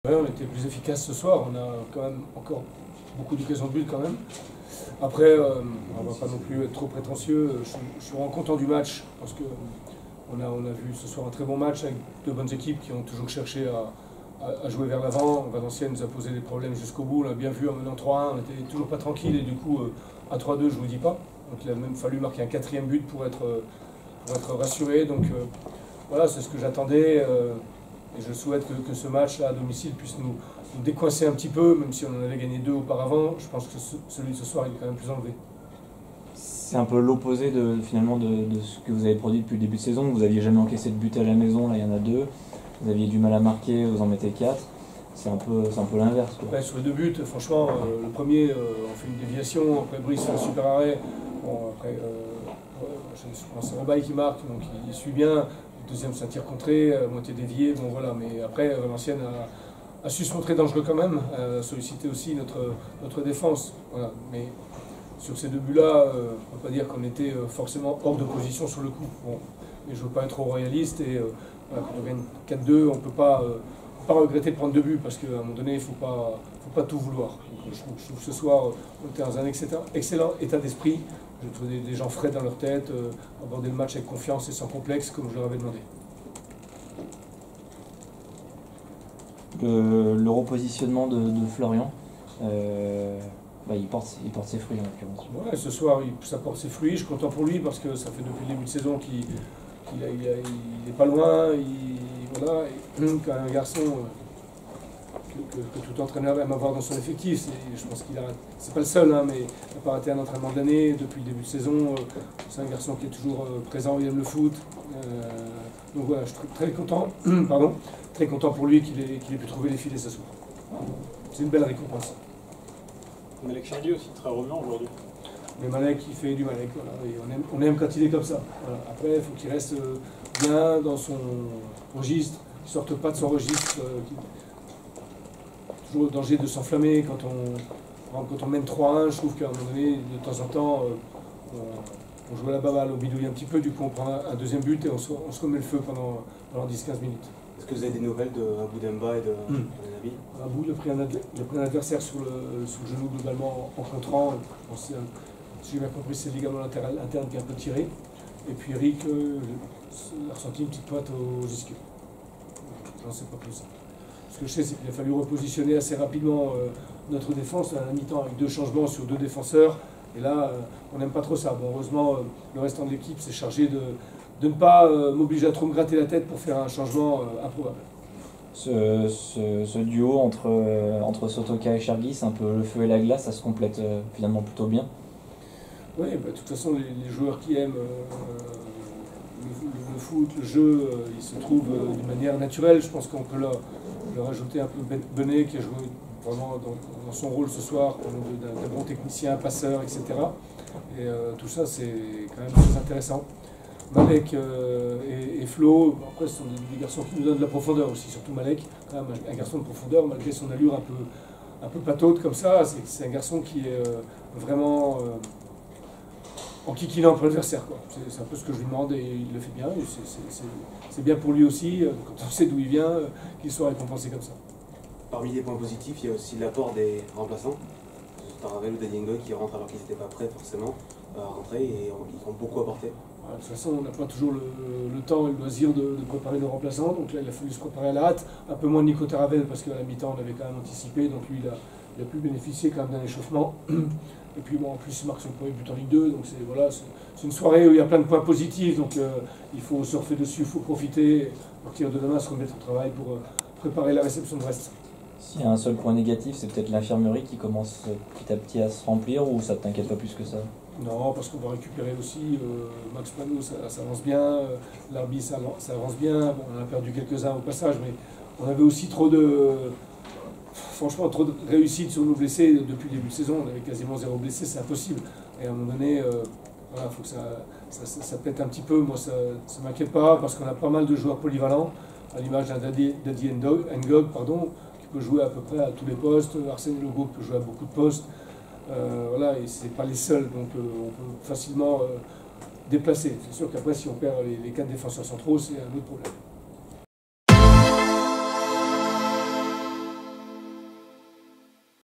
Ouais, on était plus efficace ce soir, on a quand même encore beaucoup d'occasions de but quand même. Après, on ne va pas non plus être trop prétentieux, je suis vraiment content du match parce qu'on a vu ce soir un très bon match avec deux bonnes équipes qui ont toujours cherché à jouer vers l'avant. Valenciennes nous a posé des problèmes jusqu'au bout, on l'a bien vu en menant 3-1, on n'était toujours pas tranquille et du coup à 3-2 je ne vous dis pas. Donc il a même fallu marquer un quatrième but pour être rassuré. Donc voilà, c'est ce que j'attendais. Et je souhaite que ce match-là à domicile puisse nous décoincer un petit peu, même si on en avait gagné 2 auparavant. Je pense que celui de ce soir, il est quand même plus enlevé. C'est un peu l'opposé finalement de ce que vous avez produit depuis le début de saison. Vous n'aviez jamais encaissé de but à la maison, là il y en a 2. Vous aviez du mal à marquer, vous en mettez 4. C'est un peu l'inverse. Ouais, sur les 2 buts, franchement, le premier, on fait une déviation, après Brice fait un super arrêt. Bon, après, c'est Robaille qui marque, donc il suit bien. Le deuxième, c'est un tir contré, moitié dévié. Bon voilà, mais après, Valenciennes a su se montrer dangereux quand même, a sollicité aussi notre défense. Voilà. Mais sur ces 2 buts-là, on ne peut pas dire qu'on était forcément hors de position sur le coup. Bon, mais je ne veux pas être trop royaliste et voilà, quand on gagne 4-2, on ne peut pas regretter de prendre 2 buts parce qu'à un moment donné, il ne faut pas tout vouloir. Donc, je trouve que ce soir, on était dans un excellent état d'esprit. Je trouvais des gens frais dans leur tête, aborder le match avec confiance et sans complexe, comme je leur avais demandé. Le repositionnement de Florian, il porte ses fruits en l'occurrence. Ouais, ce soir, ça porte ses fruits. Je suis content pour lui parce que ça fait depuis le début de saison qu'il n'est pas loin. Voilà, et un garçon que tout entraîneur aime avoir dans son effectif. Je pense qu'il c'est pas le seul, hein, mais il n'a pas raté un entraînement de l'année depuis le début de saison. C'est un garçon qui est toujours présent, il aime le foot. Donc voilà, je suis très content, très content pour lui qu'il ait pu trouver les filets ce soir. C'est une belle récompense. Malek Chardy aussi très revenant aujourd'hui. Mais Malek, il fait du Malek, voilà, et on aime quand il est comme ça. Voilà. Après, il faut qu'il reste bien dans son registre, qu'il ne sorte pas de son registre. Toujours le danger de s'enflammer quand on mène 3-1. Je trouve qu'à un moment donné, de temps en temps, on joue à la baballe, on bidouille un petit peu, du coup on prend un deuxième but et on se remet le feu pendant 10-15 minutes. Est-ce que vous avez des nouvelles de Abou Demba et de Nabi? Abou, il a pris un adversaire sur le genou globalement en contrant. Si j'ai bien compris, c'est le ligament latéral interne qui est un peu tiré. Et puis Eric a ressenti une petite pointe aux ischios. J'en sais pas plus. Ce que je sais, c'est qu'il a fallu repositionner assez rapidement notre défense à la mi-temps avec 2 changements sur 2 défenseurs. Et là, on n'aime pas trop ça. Bon, heureusement, le restant de l'équipe s'est chargé de ne pas m'obliger à trop me gratter la tête pour faire un changement improbable. Ce duo entre Sotoka et Chergui, c'est un peu le feu et la glace, ça se complète finalement plutôt bien. Oui, de toute façon, les joueurs qui aiment le foot, le jeu, ils se trouvent d'une manière naturelle. Je pense qu'on peut leur ajouter un peu Benet qui a joué vraiment dans son rôle ce soir, d'un bon technicien, passeur, etc. Et tout ça, c'est quand même très intéressant. Malek et Flo, après, ce sont des garçons qui nous donnent de la profondeur aussi, surtout Malek, quand même un garçon de profondeur, malgré son allure un peu pataude comme ça. C'est un garçon qui est vraiment en kikinant pour l'adversaire. C'est un peu ce que je lui demande et il le fait bien. C'est bien pour lui aussi, quand on sait d'où il vient, qu'il soit récompensé comme ça. Parmi les points positifs, il y a aussi l'apport des remplaçants. Taravel ou Daniel Ngog qui rentrent alors qu'ils n'étaient pas prêts forcément à rentrer et ils ont beaucoup apporté. De toute façon, on n'a pas toujours le temps et le loisir de préparer nos remplaçants. Donc là, il a fallu se préparer à la hâte. Un peu moins de Nico Taravel parce qu'à la mi-temps, on avait quand même anticipé. Donc lui, il a pu bénéficier quand même d'un échauffement. Et puis bon, en plus, il marque son premier but en Ligue 2. Donc c'est une soirée où il y a plein de points positifs. Donc il faut surfer dessus, il faut profiter. À partir de demain, se remettre au travail pour préparer la réception de Brest. S'il y a un seul point négatif, c'est peut-être l'infirmerie qui commence petit à petit à se remplir, ou ça ne t'inquiète pas plus que ça? Non, parce qu'on va récupérer aussi. Max Pano, ça avance bien. Larbi, ça avance bien. Bon, on en a perdu quelques-uns au passage, mais on avait aussi trop de réussite sur nos blessés depuis le début de saison. On avait quasiment 0 blessé, c'est impossible. Et à un moment donné, il faut que ça pète un petit peu. Moi, ça ne m'inquiète pas, parce qu'on a pas mal de joueurs polyvalents, à l'image d'un Daddy Ngog, qui peut jouer à peu près à tous les postes. Arsène Logo peut jouer à beaucoup de postes. Voilà, et c'est pas les seuls, donc on peut facilement déplacer. C'est sûr qu'après, si on perd les 4 défenseurs centraux, c'est un autre problème.